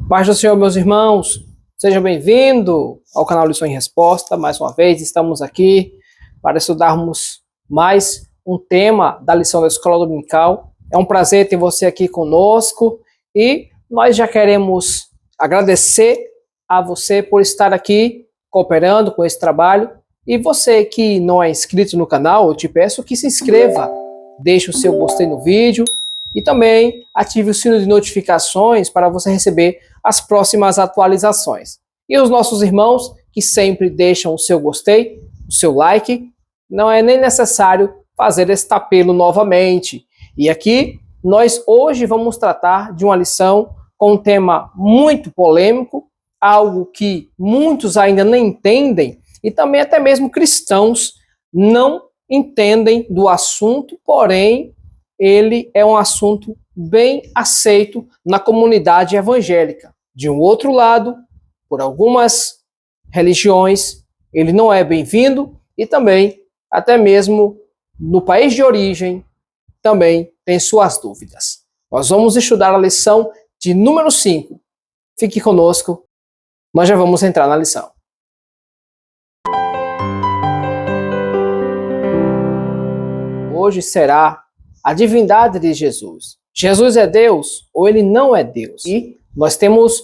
Paz do Senhor, meus irmãos, seja bem-vindo ao canal Lição em Resposta. Mais uma vez, estamos aqui para estudarmos mais um tema da lição da Escola Dominical. É um prazer ter você aqui conosco e nós já queremos agradecer a você por estar aqui cooperando com esse trabalho. E você que não é inscrito no canal, eu te peço que se inscreva, deixe o seu gostei no vídeo e também ative o sino de notificações para você receber as próximas atualizações. E os nossos irmãos que sempre deixam o seu gostei, o seu like, não é nem necessário fazer este apelo novamente. E aqui nós hoje vamos tratar de uma lição com um tema muito polêmico, algo que muitos ainda não entendem e também até mesmo cristãos não entendem do assunto, porém ele é um assunto bem aceito na comunidade evangélica. De um outro lado, por algumas religiões, ele não é bem-vindo e também, até mesmo no país de origem, também tem suas dúvidas. Nós vamos estudar a lição de número 5. Fique conosco, nós já vamos entrar na lição. Hoje será a divindade de Jesus. Jesus é Deus ou ele não é Deus? E nós temos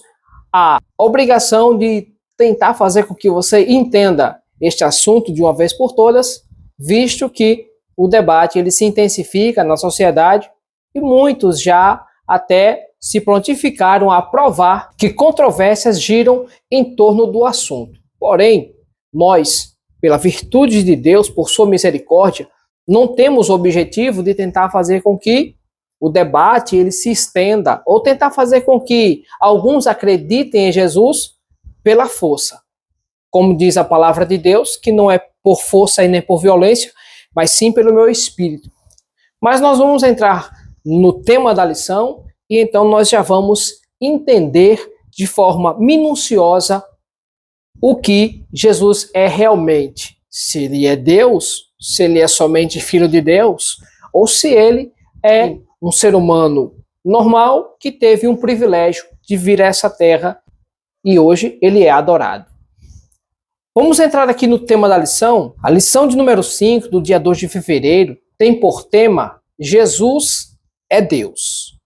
a obrigação de tentar fazer com que você entenda este assunto de uma vez por todas, visto que o debate ele se intensifica na sociedade e muitos já até se prontificaram a provar que controvérsias giram em torno do assunto. Porém, nós, pela virtude de Deus, por sua misericórdia, não temos o objetivo de tentar fazer com que o debate ele se estenda ou tentar fazer com que alguns acreditem em Jesus pela força. Como diz a palavra de Deus, que não é por força e nem por violência, mas sim pelo meu espírito. Mas nós vamos entrar no tema da lição e então nós já vamos entender de forma minuciosa o que Jesus é realmente. Se ele é Deus, se ele é somente filho de Deus, ou se ele é um ser humano normal que teve um privilégio de vir a essa terra e hoje ele é adorado. Vamos entrar aqui no tema da lição. A lição de número 5, do dia 2 de fevereiro, tem por tema Jesus é Deus.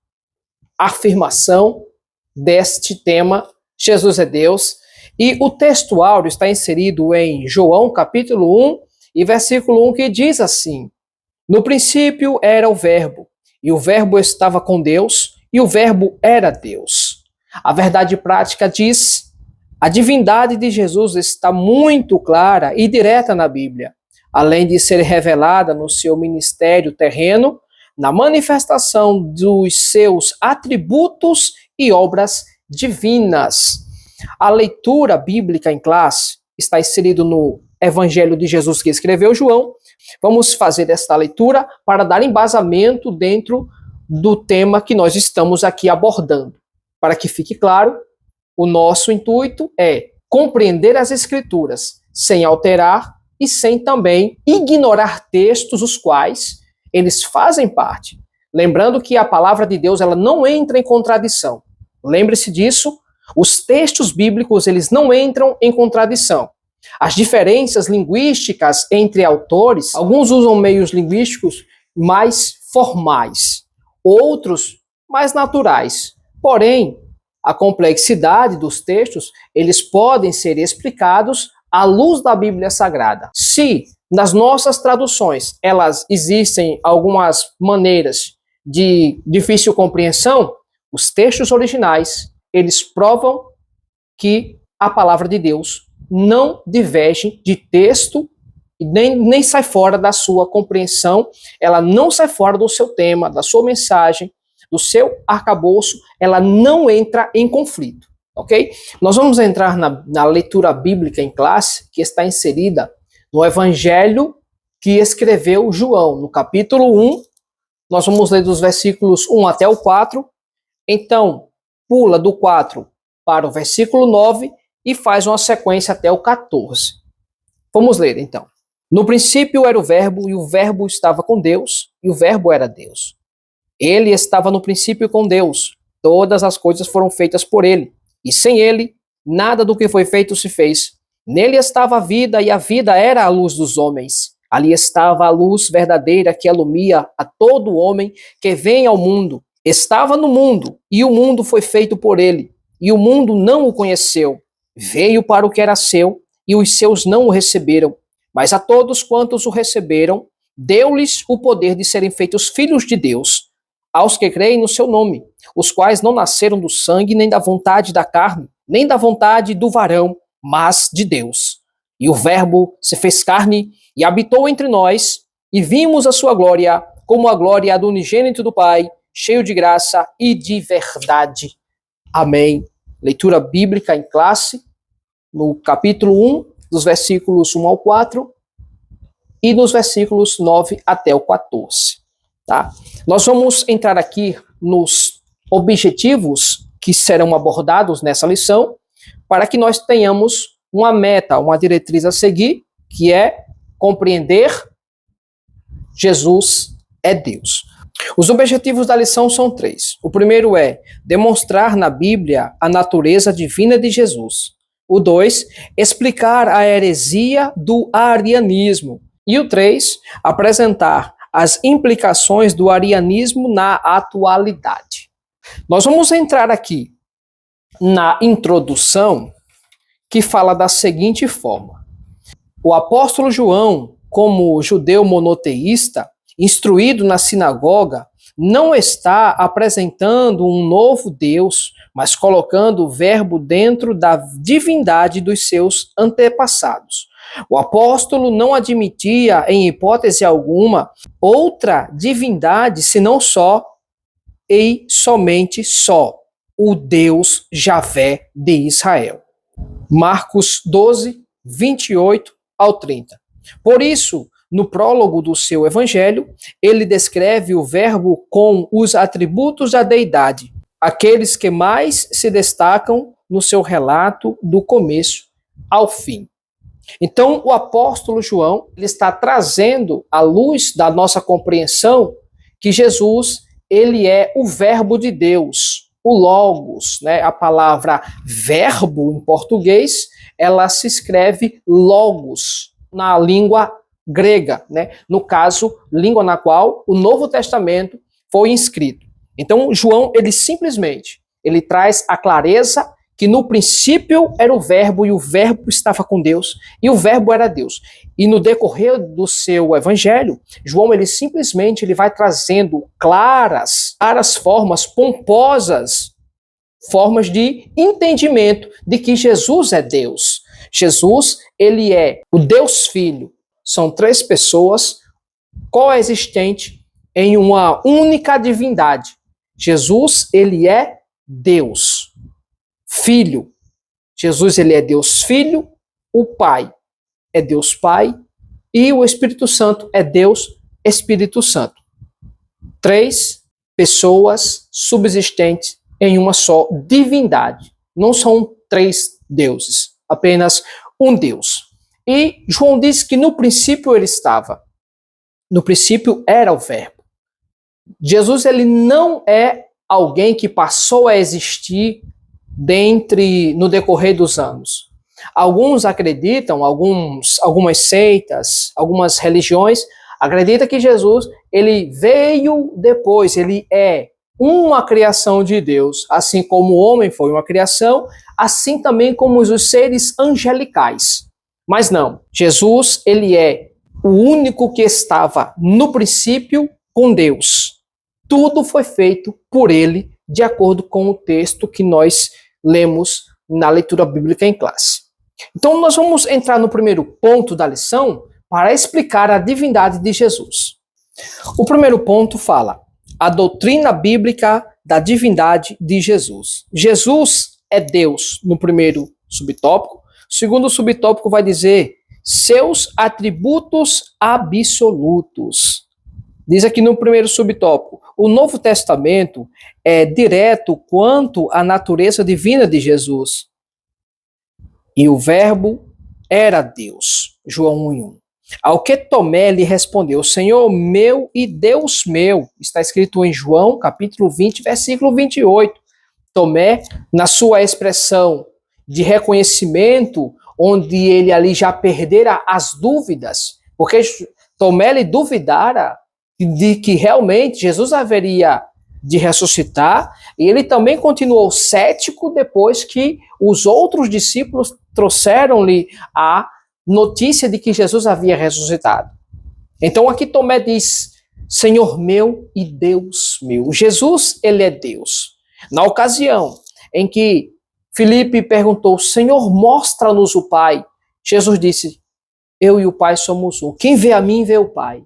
A afirmação deste tema, Jesus é Deus, e o texto áureo está inserido em João capítulo 1, e versículo 1 que diz assim: no princípio era o verbo, e o verbo estava com Deus, e o verbo era Deus. A verdade prática diz: a divindade de Jesus está muito clara e direta na Bíblia, além de ser revelada no seu ministério terreno, na manifestação dos seus atributos e obras divinas. A leitura bíblica em classe está inserido no Evangelho de Jesus que escreveu João. Vamos fazer esta leitura para dar embasamento dentro do tema que nós estamos aqui abordando. Para que fique claro, o nosso intuito é compreender as Escrituras sem alterar e sem também ignorar textos os quais eles fazem parte. Lembrando que a palavra de Deus ela não entra em contradição. Lembre-se disso, os textos bíblicos eles não entram em contradição. As diferenças linguísticas entre autores, alguns usam meios linguísticos mais formais, outros mais naturais. Porém, a complexidade dos textos, eles podem ser explicados à luz da Bíblia Sagrada. Se nas nossas traduções elas existem algumas maneiras de difícil compreensão, os textos originais, eles provam que a palavra de Deus não diverge de texto, nem sai fora da sua compreensão, ela não sai fora do seu tema, da sua mensagem, do seu arcabouço, ela não entra em conflito, ok? Nós vamos entrar na leitura bíblica em classe, que está inserida no Evangelho que escreveu João, no capítulo 1, nós vamos ler dos versículos 1 até o 4, então pula do 4 para o versículo 9, e faz uma sequência até o 14. Vamos ler, então. No princípio era o verbo, e o verbo estava com Deus, e o verbo era Deus. Ele estava no princípio com Deus. Todas as coisas foram feitas por ele, e sem ele, nada do que foi feito se fez. Nele estava a vida, e a vida era a luz dos homens. Ali estava a luz verdadeira que alumia a todo homem que vem ao mundo. Estava no mundo, e o mundo foi feito por ele, e o mundo não o conheceu. Veio para o que era seu, e os seus não o receberam. Mas a todos quantos o receberam, deu-lhes o poder de serem feitos filhos de Deus, aos que creem no seu nome, os quais não nasceram do sangue, nem da vontade da carne, nem da vontade do varão, mas de Deus. E o Verbo se fez carne e habitou entre nós, e vimos a sua glória, como a glória do unigênito do Pai, cheio de graça e de verdade. Amém. Leitura bíblica em classe, no capítulo 1, dos versículos 1 ao 4, e nos versículos 9 até o 14. Tá? Nós vamos entrar aqui nos objetivos que serão abordados nessa lição, para que nós tenhamos uma meta, uma diretriz a seguir, que é compreender Jesus é Deus. Os objetivos da lição são 3. O primeiro é demonstrar na Bíblia a natureza divina de Jesus. O 2, explicar a heresia do arianismo. E o 3, apresentar as implicações do arianismo na atualidade. Nós vamos entrar aqui na introdução, que fala da seguinte forma: o apóstolo João, como judeu monoteísta, instruído na sinagoga, não está apresentando um novo Deus, mas colocando o Verbo dentro da divindade dos seus antepassados. O apóstolo não admitia, em hipótese alguma, outra divindade senão só e somente só o Deus Javé de Israel. Marcos 12, 28 ao 30. Por isso, no prólogo do seu evangelho, ele descreve o Verbo com os atributos da deidade, aqueles que mais se destacam no seu relato do começo ao fim. Então, o apóstolo João ele está trazendo à luz da nossa compreensão que Jesus ele é o Verbo de Deus, o Logos, né? A palavra verbo em português, ela se escreve Logos na língua grega, né? No caso, língua na qual o Novo Testamento foi inscrito. Então, João, ele traz a clareza que no princípio era o Verbo e o Verbo estava com Deus e o Verbo era Deus. E no decorrer do seu evangelho, João, ele vai trazendo claras formas, pomposas formas de entendimento de que Jesus é Deus. Jesus, ele é o Deus Filho. São 3 pessoas coexistentes em uma única divindade. Jesus, ele é Deus Filho. Jesus, ele é Deus Filho, o Pai é Deus Pai e o Espírito Santo é Deus Espírito Santo. 3 pessoas subsistentes em uma só divindade. Não são 3 deuses, apenas um Deus. E João diz que no princípio ele estava. No princípio era o Verbo. Jesus, ele não é alguém que passou a existir no decorrer dos anos. Alguns acreditam, algumas seitas, algumas religiões, acreditam que Jesus, ele veio depois, ele é uma criação de Deus, assim como o homem foi uma criação, assim também como os seres angelicais. Mas não, Jesus, ele é o único que estava no princípio com Deus. Tudo foi feito por ele, de acordo com o texto que nós lemos na leitura bíblica em classe. Então, nós vamos entrar no primeiro ponto da lição para explicar a divindade de Jesus. O primeiro ponto fala a doutrina bíblica da divindade de Jesus. Jesus é Deus no primeiro subtópico. O segundo subtópico vai dizer seus atributos absolutos. Diz aqui no primeiro subtópico, o Novo Testamento é direto quanto à natureza divina de Jesus. E o Verbo era Deus. João 1:1. Ao que Tomé lhe respondeu, Senhor meu e Deus meu. Está escrito em João, capítulo 20, versículo 28. Tomé, na sua expressão de reconhecimento, onde ele ali já perdera as dúvidas, porque Tomé lhe duvidara de que realmente Jesus haveria de ressuscitar, e ele também continuou cético depois que os outros discípulos trouxeram-lhe a notícia de que Jesus havia ressuscitado. Então aqui Tomé diz: Senhor meu e Deus meu. Jesus, ele é Deus. Na ocasião em que Filipe perguntou: Senhor, mostra-nos o Pai, Jesus disse: eu e o Pai somos um. Quem vê a mim, vê o Pai.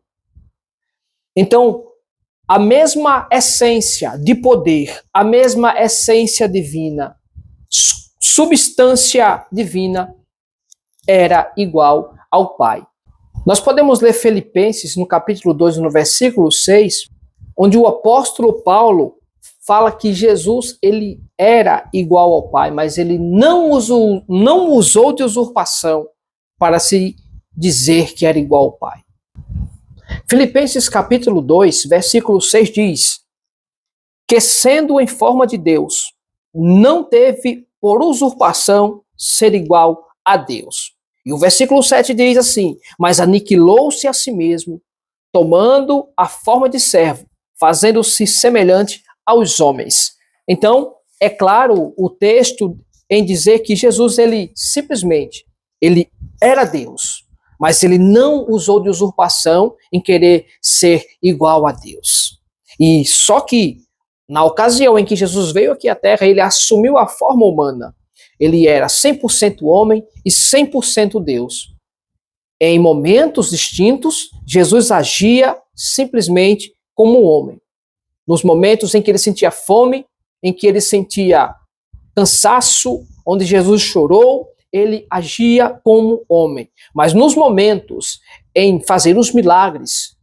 Então, a mesma essência de poder, a mesma essência divina, substância divina, era igual ao Pai. Nós podemos ler Filipenses no capítulo 2, no versículo 6, onde o apóstolo Paulo fala que Jesus, ele era igual ao Pai, mas ele não usou de usurpação para se dizer que era igual ao Pai. Filipenses capítulo 2, versículo 6 diz que, sendo em forma de Deus, não teve por usurpação ser igual a Deus. E o versículo 7 diz assim: mas aniquilou-se a si mesmo, tomando a forma de servo, fazendo-se semelhante aos homens. Então, é claro o texto em dizer que Jesus, ele simplesmente, ele era Deus, mas ele não usou de usurpação em querer ser igual a Deus. E só que, na ocasião em que Jesus veio aqui à Terra, ele assumiu a forma humana. Ele era 100% homem e 100% Deus. Em momentos distintos, Jesus agia simplesmente como homem. Nos momentos em que ele sentia fome, em que ele sentia cansaço, onde Jesus chorou, ele agia como homem. Mas nos momentos em fazer os milagres,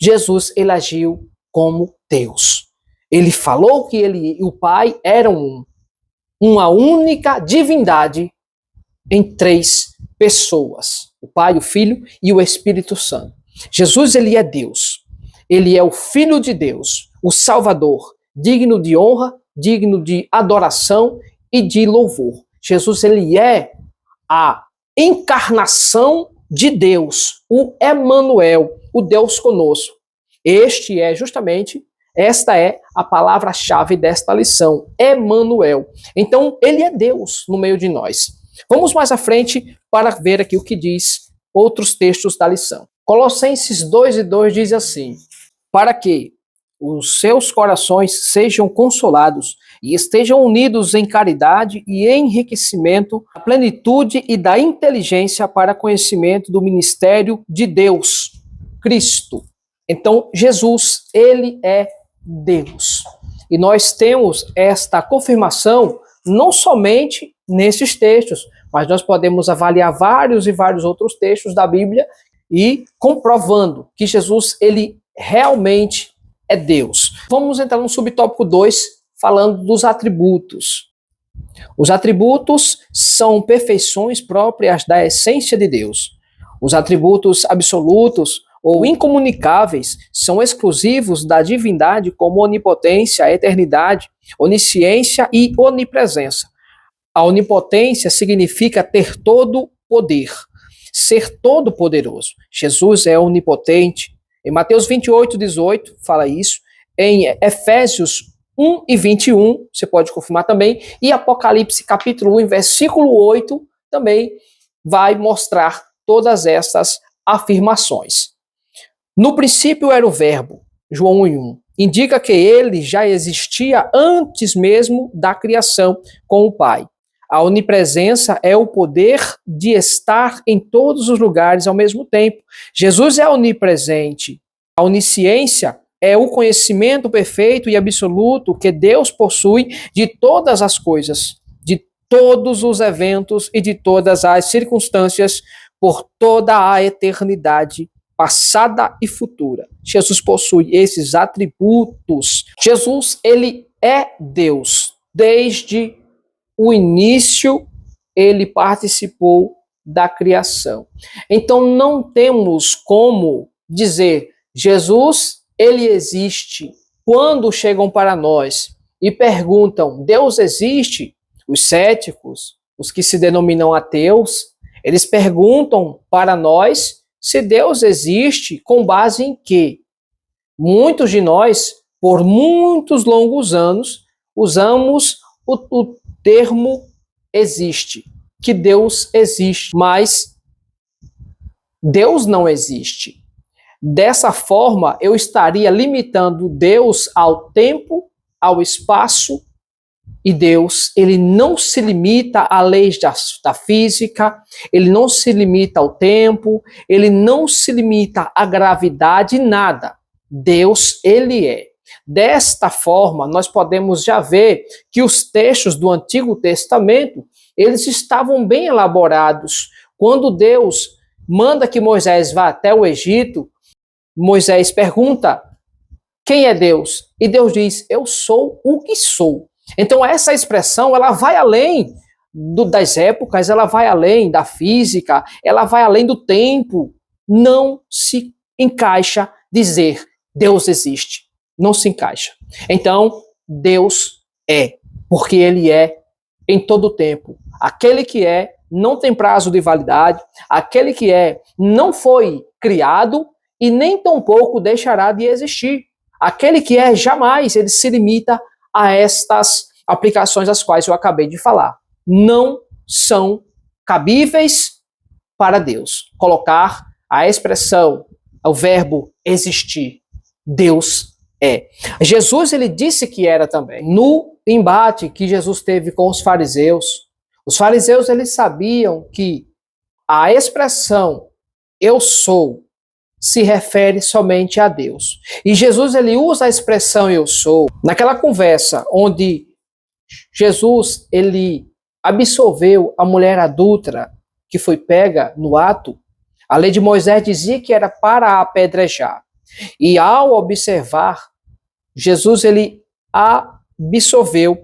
Jesus, ele agiu como Deus. Ele falou que ele e o Pai eram uma única divindade em 3 pessoas: o Pai, o Filho e o Espírito Santo. Jesus, ele é Deus. Ele é o Filho de Deus, o Salvador, digno de honra, digno de adoração e de louvor. Jesus, ele é a encarnação de Deus, o Emanuel, o Deus conosco. Esta é a palavra-chave desta lição, Emanuel. Então, ele é Deus no meio de nós. Vamos mais à frente para ver aqui o que diz outros textos da lição. Colossenses 2:2 diz assim: para que os seus corações sejam consolados e estejam unidos em caridade e enriquecimento, da plenitude e da inteligência para conhecimento do ministério de Deus, Cristo. Então, Jesus, ele é Deus. E nós temos esta confirmação não somente nesses textos, mas nós podemos avaliar vários e vários outros textos da Bíblia e comprovando que Jesus, ele realmente é Deus. Vamos entrar no subtópico 2, falando dos atributos. Os atributos são perfeições próprias da essência de Deus. Os atributos absolutos ou incomunicáveis são exclusivos da divindade, como onipotência, eternidade, onisciência e onipresença. A onipotência significa ter todo poder, ser todo poderoso. Jesus é onipotente. Em Mateus 28:18 fala isso. Em Efésios 1:21, você pode confirmar também. E Apocalipse capítulo 1, versículo 8, também vai mostrar todas essas afirmações. No princípio era o Verbo, João 1:1. Indica que ele já existia antes mesmo da criação com o Pai. A onipresença é o poder de estar em todos os lugares ao mesmo tempo. Jesus é onipresente. A onisciência é o conhecimento perfeito e absoluto que Deus possui de todas as coisas, de todos os eventos e de todas as circunstâncias por toda a eternidade passada e futura. Jesus possui esses atributos. Jesus, ele é Deus. Desde o início, ele participou da criação. Então, não temos como dizer, Jesus, ele existe quando chegam para nós e perguntam: Deus existe? Os céticos, os que se denominam ateus, eles perguntam para nós se Deus existe com base em quê? Muitos de nós, por muitos longos anos, usamos o termo existe, que Deus existe, mas Deus não existe. Dessa forma, eu estaria limitando Deus ao tempo, ao espaço, e Deus, ele não se limita a leis da física, ele não se limita ao tempo, ele não se limita à gravidade, nada. Deus, ele é. Desta forma, nós podemos já ver que os textos do Antigo Testamento, eles estavam bem elaborados. Quando Deus manda que Moisés vá até o Egito, Moisés pergunta: quem é Deus? E Deus diz: eu sou o que sou. Então essa expressão, ela vai além das épocas, ela vai além da física, ela vai além do tempo. Não se encaixa dizer Deus existe. Não se encaixa. Então, Deus é, porque ele é em todo o tempo. Aquele que é, não tem prazo de validade, aquele que é, não foi criado e nem tampouco deixará de existir. Aquele que é, jamais ele se limita a estas aplicações às quais eu acabei de falar. Não são cabíveis para Deus colocar a expressão, o verbo existir. Deus é. Jesus, ele disse que era também. No embate que Jesus teve com os fariseus, eles sabiam que a expressão eu sou se refere somente a Deus. E Jesus, ele usa a expressão eu sou naquela conversa onde Jesus, ele absolveu a mulher adúltera que foi pega no ato. A lei de Moisés dizia que era para apedrejar. E ao observar, Jesus, ele absolveu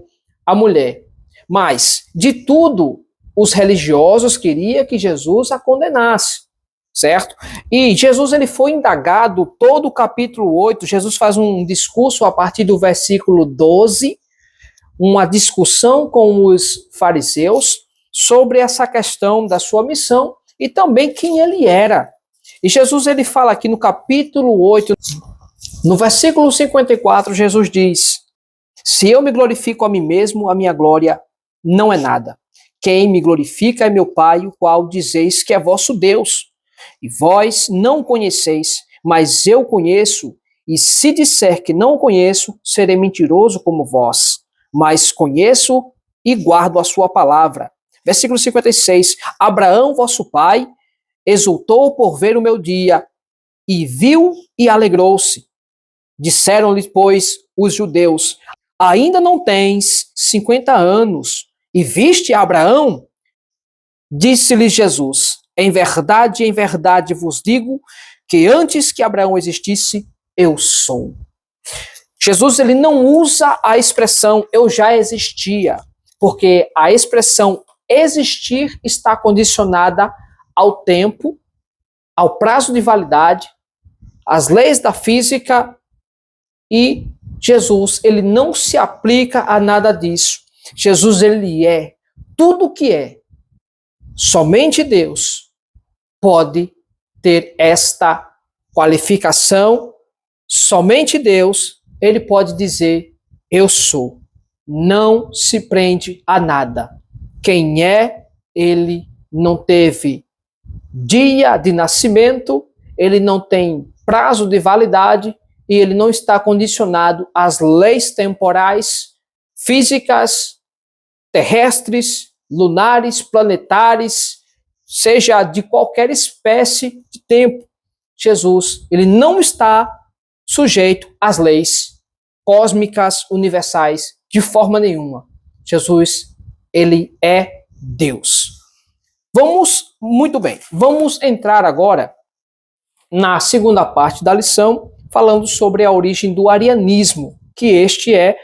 a mulher. Mas, de tudo, os religiosos queriam que Jesus a condenasse, certo? E Jesus, ele foi indagado todo o capítulo 8, Jesus faz um discurso a partir do versículo 12, uma discussão com os fariseus sobre essa questão da sua missão e também quem ele era. E Jesus, ele fala aqui no capítulo 8, no versículo 54, Jesus diz: se eu me glorifico a mim mesmo, a minha glória não é nada. Quem me glorifica é meu Pai, o qual dizeis que é vosso Deus. E vós não o conheceis, mas eu conheço, e se disser que não o conheço, serei mentiroso como vós. Mas conheço e guardo a sua palavra. Versículo 56, Abraão, vosso pai, exultou por ver o meu dia, e viu e alegrou-se. Disseram-lhe, pois, os judeus: ainda não tens 50 anos, e viste Abraão? Disse-lhes Jesus: em verdade vos digo, que antes que Abraão existisse, eu sou. Jesus, ele não usa a expressão eu já existia, porque a expressão existir está condicionada ao tempo, ao prazo de validade, às leis da física, e Jesus, ele não se aplica a nada disso. Jesus, ele é tudo o que é. Somente Deus pode ter esta qualificação, somente Deus, ele pode dizer eu sou. Não se prende a nada. Quem é, ele não teve dia de nascimento, ele não tem prazo de validade e ele não está condicionado às leis temporais, físicas, terrestres, lunares, planetárias, seja de qualquer espécie de tempo. Jesus, ele não está sujeito às leis cósmicas, universais, de forma nenhuma. Jesus, ele é Deus. Muito bem, vamos entrar agora na segunda parte da lição, falando sobre a origem do arianismo, que este é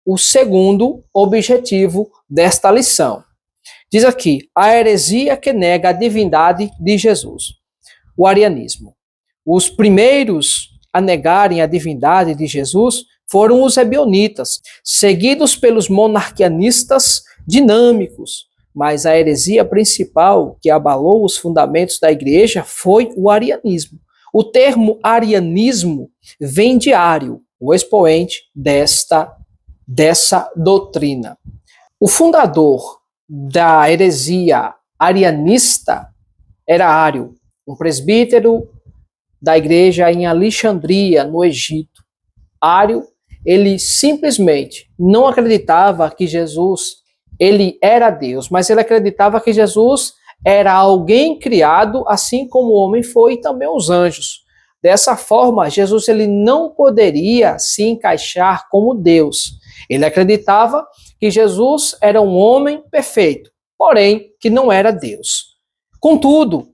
o segundo objetivo desta lição. Diz aqui, a heresia que nega a divindade de Jesus. O arianismo. Os primeiros a negarem a divindade de Jesus foram os ebionitas, seguidos pelos monarquianistas dinâmicos. Mas a heresia principal que abalou os fundamentos da igreja foi o arianismo. O termo arianismo vem de Ário, o expoente dessa doutrina. O fundador da heresia arianista era Ário, um presbítero da igreja em Alexandria, no Egito. Ário, ele simplesmente não acreditava que Jesus, ele era Deus, mas ele acreditava que Jesus era alguém criado, assim como o homem foi e também os anjos. Dessa forma, Jesus ele não poderia se encaixar como Deus. Ele acreditava que Jesus era um homem perfeito, porém que não era Deus. Contudo,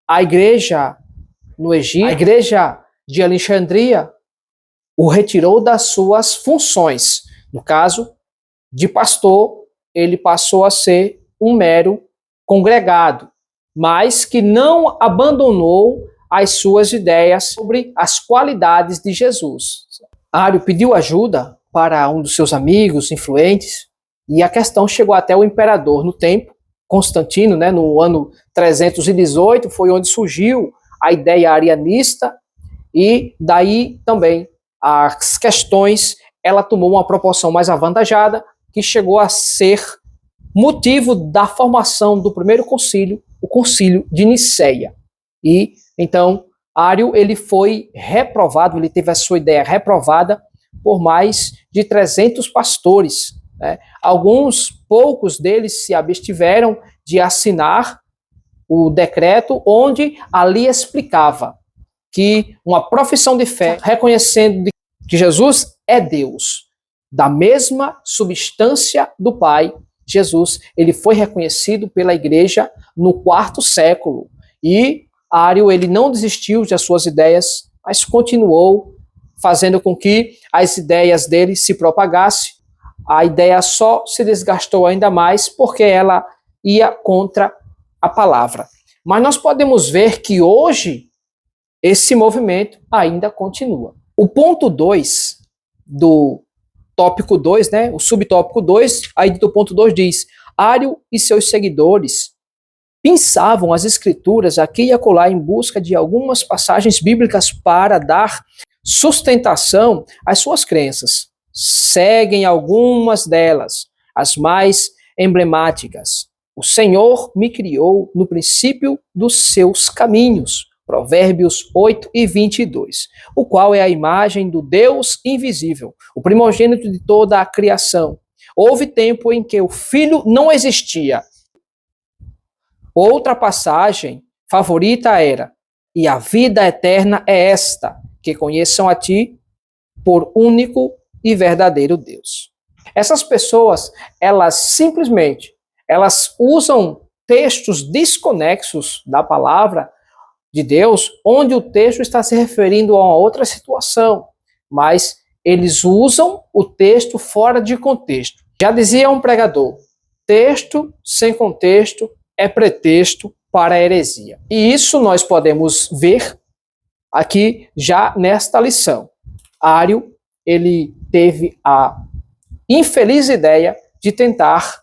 a igreja no Egito, a igreja de Alexandria, o retirou das suas funções. No caso de pastor, ele passou a ser um mero congregado, mas que não abandonou as suas ideias sobre as qualidades de Jesus. Ário pediu ajuda para um dos seus amigos influentes e a questão chegou até o imperador no tempo, Constantino, no ano 318, foi onde surgiu a ideia arianista e daí também as questões, ela tomou uma proporção mais avantajada, que chegou a ser motivo da formação do primeiro concílio, o concílio de Niceia. E então Ário ele foi reprovado, ele teve a sua ideia reprovada por mais de 300 pastores. Alguns poucos deles se abstiveram de assinar o decreto onde ali explicava que uma profissão de fé, reconhecendo que Jesus é Deus, da mesma substância do Pai, Jesus, ele foi reconhecido pela igreja no quarto século. E Ário, ele não desistiu das suas ideias, mas continuou fazendo com que as ideias dele se propagassem. A ideia só se desgastou ainda mais porque ela ia contra a palavra. Mas nós podemos ver que hoje esse movimento ainda continua. O ponto 2 do tópico 2, o subtópico 2, aí do ponto 2 diz: Ário e seus seguidores pensavam as escrituras aqui e acolá em busca de algumas passagens bíblicas para dar sustentação às suas crenças. Seguem algumas delas, as mais emblemáticas. O Senhor me criou no princípio dos seus caminhos. Provérbios 8 e 22, o qual é a imagem do Deus invisível, o primogênito de toda a criação. Houve tempo em que o Filho não existia. Outra passagem favorita era: e a vida eterna é esta, que conheçam a ti por único e verdadeiro Deus. Essas pessoas, elas usam textos desconexos da palavra de Deus, onde o texto está se referindo a uma outra situação, mas eles usam o texto fora de contexto. Já dizia um pregador: texto sem contexto é pretexto para a heresia. E isso nós podemos ver aqui já nesta lição. Ário, ele teve a infeliz ideia de tentar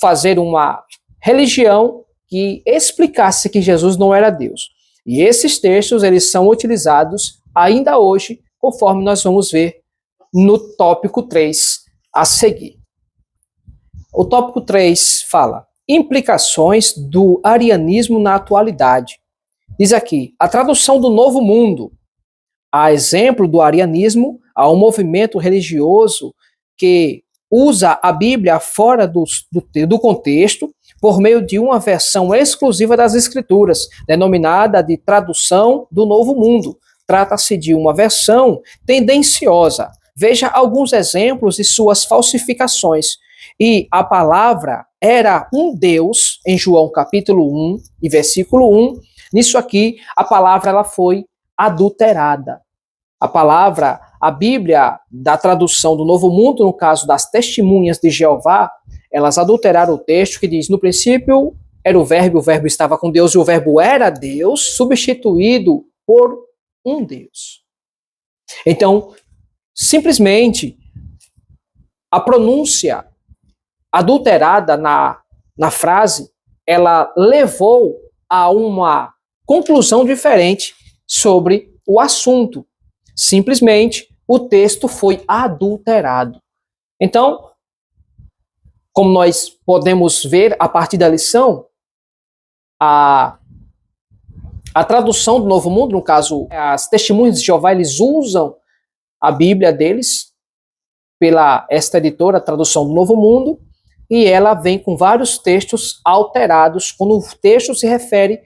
fazer uma religião que explicasse que Jesus não era Deus. E esses textos, eles são utilizados ainda hoje, conforme nós vamos ver no tópico 3 a seguir. O tópico 3 fala: implicações do arianismo na atualidade. Diz aqui: a tradução do Novo Mundo. A exemplo do arianismo, há um movimento religioso que usa a Bíblia fora do contexto, por meio de uma versão exclusiva das Escrituras, denominada de tradução do Novo Mundo. Trata-se de uma versão tendenciosa. Veja alguns exemplos de suas falsificações. E a palavra era um Deus, em João capítulo 1 e versículo 1. Nisso aqui, a palavra ela foi adulterada. A Bíblia da tradução do Novo Mundo, no caso das Testemunhas de Jeová, elas adulteraram o texto que diz: no princípio era o verbo estava com Deus e o verbo era Deus, substituído por um Deus. Então, simplesmente a pronúncia adulterada na frase, ela levou a uma conclusão diferente sobre o assunto. Simplesmente o texto foi adulterado. Então, como nós podemos ver a partir da lição, a tradução do Novo Mundo, no caso, as Testemunhas de Jeová, eles usam a Bíblia deles, pela esta editora, a tradução do Novo Mundo, e ela vem com vários textos alterados, quando o texto se refere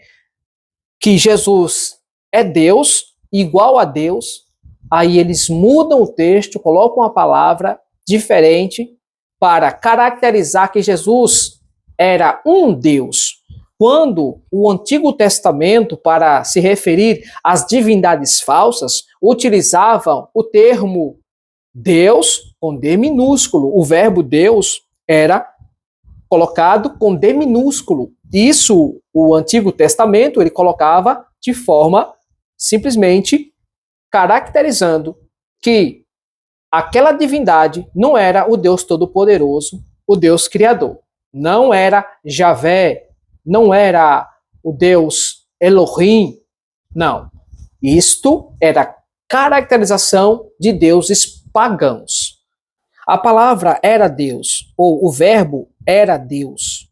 que Jesus é Deus, igual a Deus, aí eles mudam o texto, colocam uma palavra diferente para caracterizar que Jesus era um Deus. Quando o Antigo Testamento, para se referir às divindades falsas, utilizavam o termo Deus com D minúsculo. O verbo Deus era colocado com D minúsculo. Isso, o Antigo Testamento, ele colocava de forma simplesmente caracterizando que aquela divindade não era o Deus Todo-Poderoso, o Deus Criador. Não era Javé, não era o Deus Elohim, não. Isto era caracterização de deuses pagãos. A palavra era Deus, ou o verbo era Deus.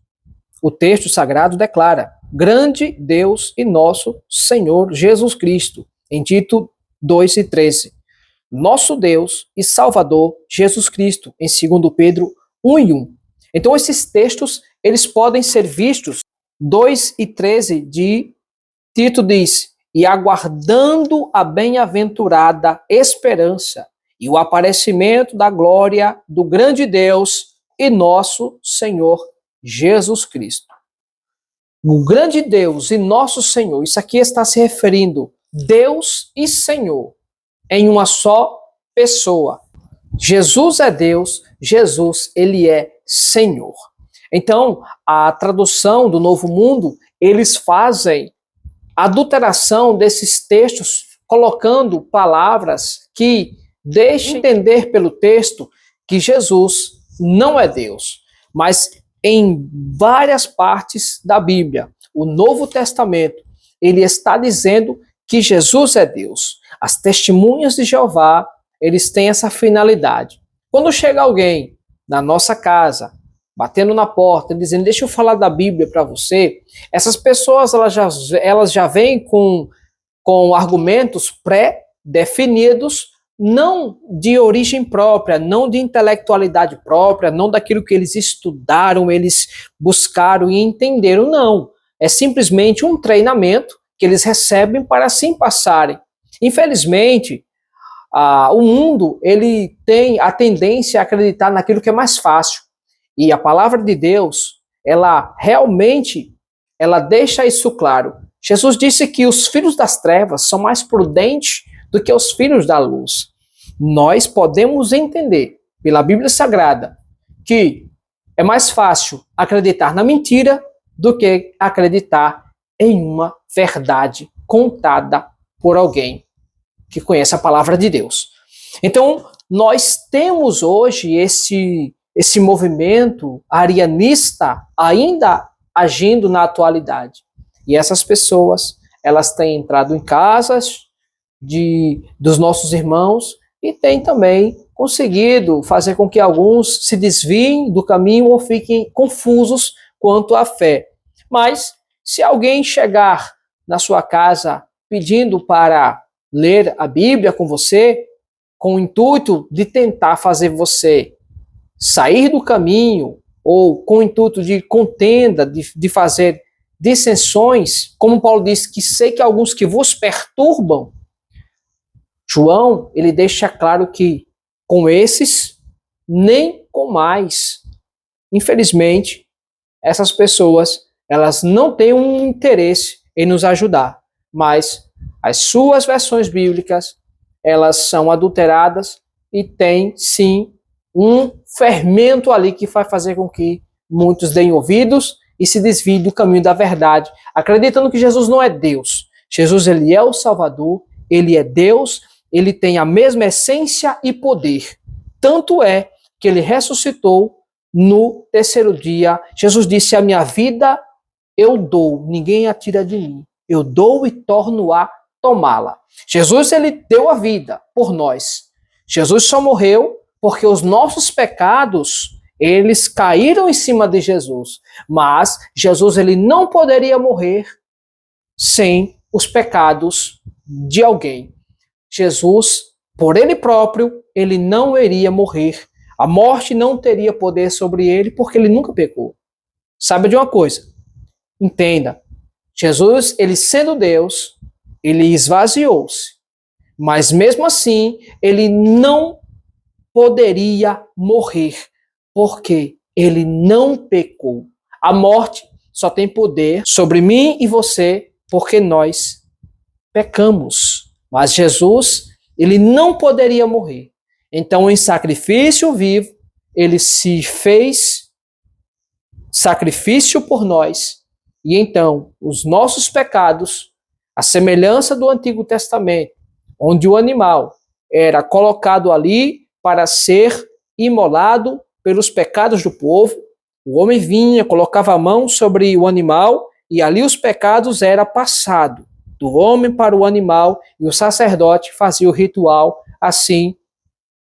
O texto sagrado declara: grande Deus e nosso Senhor Jesus Cristo, em Tito 2:13. Nosso Deus e Salvador Jesus Cristo, em 2 Pedro 1:1. Então esses textos, eles podem ser vistos. 2:13 de Tito diz: e aguardando a bem-aventurada esperança e o aparecimento da glória do grande Deus e nosso Senhor Jesus Cristo. O grande Deus e nosso Senhor, isso aqui está se referindo Deus e Senhor em uma só pessoa. Jesus é Deus, Jesus, ele é Senhor. Então, a tradução do Novo Mundo, eles fazem adulteração desses textos, colocando palavras que deixam entender pelo texto que Jesus não é Deus. Mas em várias partes da Bíblia, o Novo Testamento, ele está dizendo que Jesus é Deus. As Testemunhas de Jeová, eles têm essa finalidade. Quando chega alguém na nossa casa, batendo na porta, dizendo, deixa eu falar da Bíblia para você, essas pessoas elas já vêm com argumentos pré-definidos, não de origem própria, não de intelectualidade própria, não daquilo que eles estudaram, eles buscaram e entenderam, não. É simplesmente um treinamento que eles recebem para assim passarem. Infelizmente, o mundo, ele tem a tendência a acreditar naquilo que é mais fácil. E a palavra de Deus, ela realmente, ela deixa isso claro. Jesus disse que os filhos das trevas são mais prudentes do que os filhos da luz. Nós podemos entender, pela Bíblia Sagrada, que é mais fácil acreditar na mentira do que acreditar em uma verdade contada por alguém que conhece a palavra de Deus. Então, nós temos hoje esse movimento arianista ainda agindo na atualidade. E essas pessoas, elas têm entrado em casas dos nossos irmãos e têm também conseguido fazer com que alguns se desviem do caminho ou fiquem confusos quanto à fé. Mas, se alguém chegar na sua casa pedindo para ler a Bíblia com você, com o intuito de tentar fazer você sair do caminho, ou com o intuito de contenda, de fazer dissensões, como Paulo diz, que sei que alguns que vos perturbam, João, ele deixa claro que com esses, nem com mais. Infelizmente, essas pessoas, elas não têm um interesse em nos ajudar, mas as suas versões bíblicas, elas são adulteradas e têm, sim, um fermento ali que vai fazer com que muitos deem ouvidos e se desviem do caminho da verdade, acreditando que Jesus não é Deus. Jesus, ele é o Salvador, ele é Deus, ele tem a mesma essência e poder. Tanto é que ele ressuscitou no terceiro dia. Jesus disse: a minha vida eu dou, ninguém a tira de mim. Eu dou e torno a tomá-la. Jesus, ele deu a vida por nós. Jesus só morreu porque os nossos pecados, eles caíram em cima de Jesus. Mas Jesus, ele não poderia morrer sem os pecados de alguém. Jesus, por ele próprio, ele não iria morrer. A morte não teria poder sobre ele porque ele nunca pecou. Sabe de uma coisa? Entenda. Jesus, ele sendo Deus, ele esvaziou-se. Mas mesmo assim, ele não poderia morrer porque ele não pecou. A morte só tem poder sobre mim e você porque nós pecamos. Mas Jesus, ele não poderia morrer. Então, em sacrifício vivo, ele se fez sacrifício por nós. E então, os nossos pecados, a semelhança do Antigo Testamento, onde o animal era colocado ali para ser imolado pelos pecados do povo, o homem vinha, colocava a mão sobre o animal e ali os pecados eram passados do homem para o animal e o sacerdote fazia o ritual assim,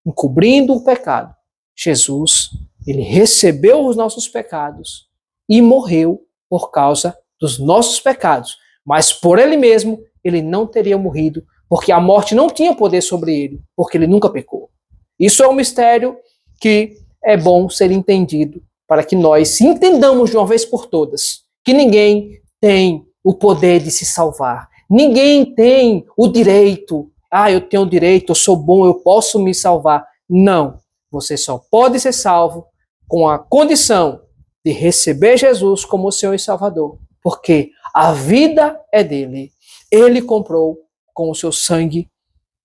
encobrindo o pecado. Jesus, ele recebeu os nossos pecados e morreu por causa dos nossos pecados. Mas por ele mesmo, ele não teria morrido, porque a morte não tinha poder sobre ele, porque ele nunca pecou. Isso é um mistério que é bom ser entendido, para que nós entendamos de uma vez por todas que ninguém tem o poder de se salvar. Ninguém tem o direito. Eu tenho o direito, eu sou bom, eu posso me salvar. Não. Você só pode ser salvo com a condição de receber Jesus como Senhor e Salvador. Porque a vida é dele. Ele comprou com o seu sangue,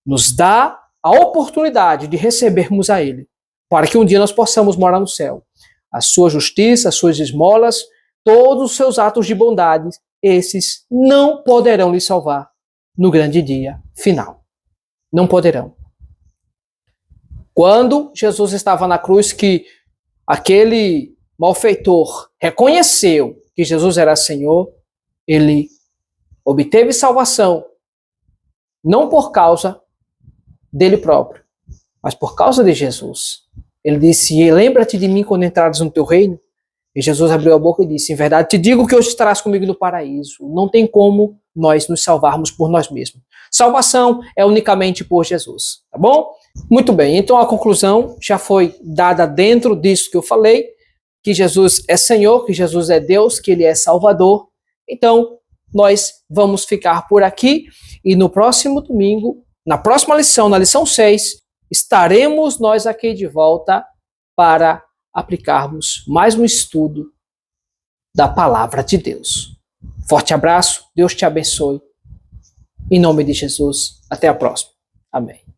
nos dá a oportunidade de recebermos a ele, para que um dia nós possamos morar no céu. A sua justiça, as suas esmolas, todos os seus atos de bondade, esses não poderão lhe salvar no grande dia final. Não poderão. Quando Jesus estava na cruz, que aquele malfeitor reconheceu que Jesus era Senhor, ele obteve salvação, não por causa dele próprio, mas por causa de Jesus. Ele disse: lembra-te de mim quando entrares no teu reino. E Jesus abriu a boca e disse: em verdade te digo que hoje estarás comigo no paraíso. Não tem como nós nos salvarmos por nós mesmos. Salvação é unicamente por Jesus, tá bom? Muito bem, então a conclusão já foi dada dentro disso que eu falei, que Jesus é Senhor, que Jesus é Deus, que Ele é Salvador. Então, nós vamos ficar por aqui e no próximo domingo, na próxima lição, na lição 6, estaremos nós aqui de volta para aplicarmos mais um estudo da Palavra de Deus. Forte abraço, Deus te abençoe. Em nome de Jesus, até a próxima. Amém.